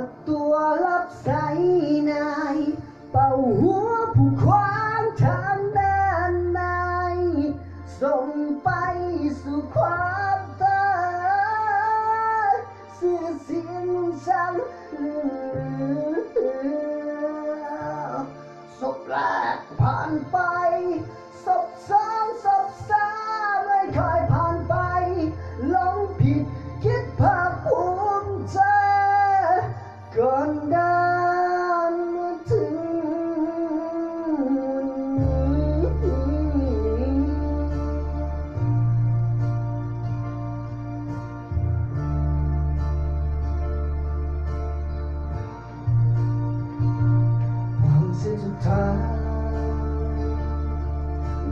กตัวรับใช้นายเป่าหัวผู้ขวางทางเดินนายส่งไปสู่ความตายสื่อเสียงฉันศพแรกผ่านไปศพสองศพสามไม่ค่อยผ่านไปหลงผิดคิดภาคภูมิใจก่อนเดินมาถึงวันเส้นสุดท้าย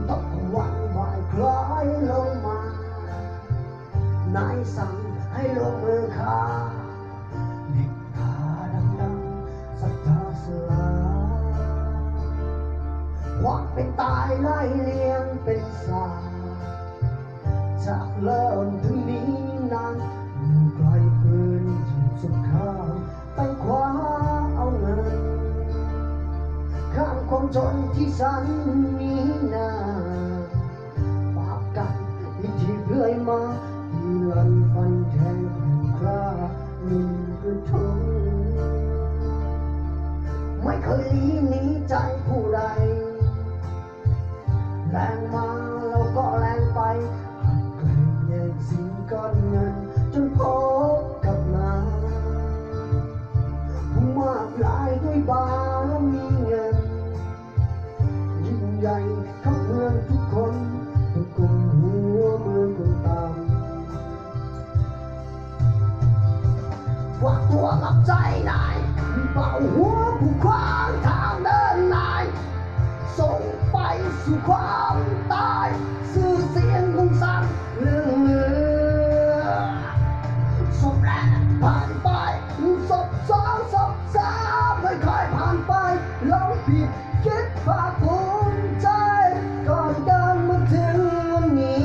ต้องวันวายคล้อยลงมานายสั่งให้ลงมือฆ่าเด็กตาดังๆศรัทธาสลายความเป็นตายไล่เลียงเป็นสายจากเริ่มถึงนี้นานอยู่ไกลเกินจุดสุดข้างไปคว้าเอาเงินข้ามความจนที่สันนี้นาปากกันที่เรื่อยมาที่ลันฟันแทงแผ่นกล้าหนึ่งกระทงไม่เคยลี้หนีใจผู้ใดแรงมาแล้วก็แรงไปขัดเกลงแย่งสิ่งก้อนเงินจนพบกับมาผู้มากลายด้วยบารมีเงินยิ่งใหญ่ขับเมืองทุกคนต้องกุมหัวมือกุมตามฝากตัวกับใจนายเป่าหัวผู้ขวางทางเดินนายส่งไปสู่ความตายสื่อเสียงคงสั่นเรื่องเลือศพแรกผ่านไปศพสองศพสามค่อยๆผ่านไปหลงผิดคิดภาคภูมิใจก่อนเดินมาถึงวันนี้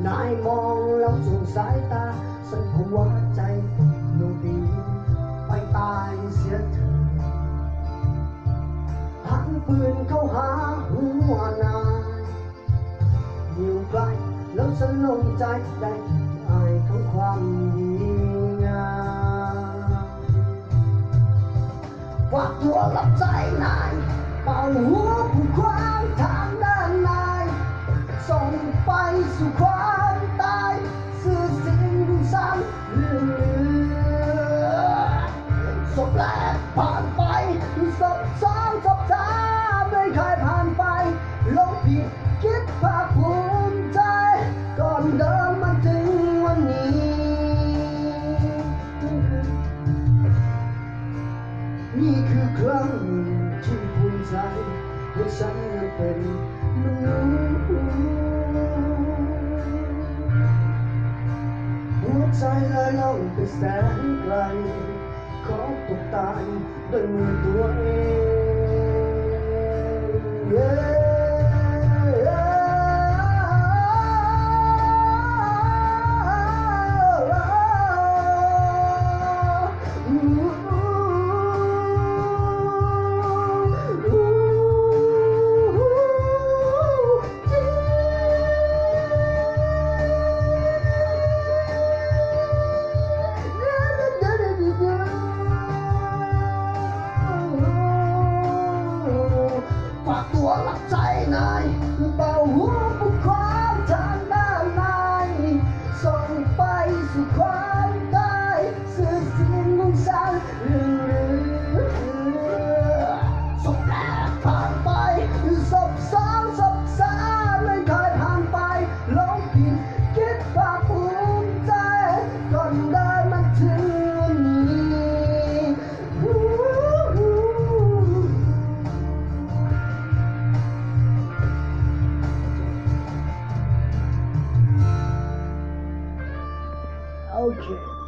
นายมองแล้วสูงสายตาสันหัวใจตกลงดินไปตายเสียเถิดหันปืนเข้าหาหัวนายอยู่ไกลแล้วฉันลงใจได้อายของความดีงามฝากตัวรับใจนายเป่าหัวผู้ขวางทางเดินนายส่งไปสู่ความตายสื่อเสียงสั่นเรื่องเลือศพแรกผ่านไปศพสองศพสามไม่เคยผ่านไปหลงผิดคิดภาคภูมิใจก่อนเดินมาถึงวันนี้นี่คือครั้งที่ภูมิใจว่าฉันนั้นเป็นมนุษย์หัวใจลอยล่องไปแสนไกลขอตกตายด้วยมือตัวเองฝากตัวรับใจ เค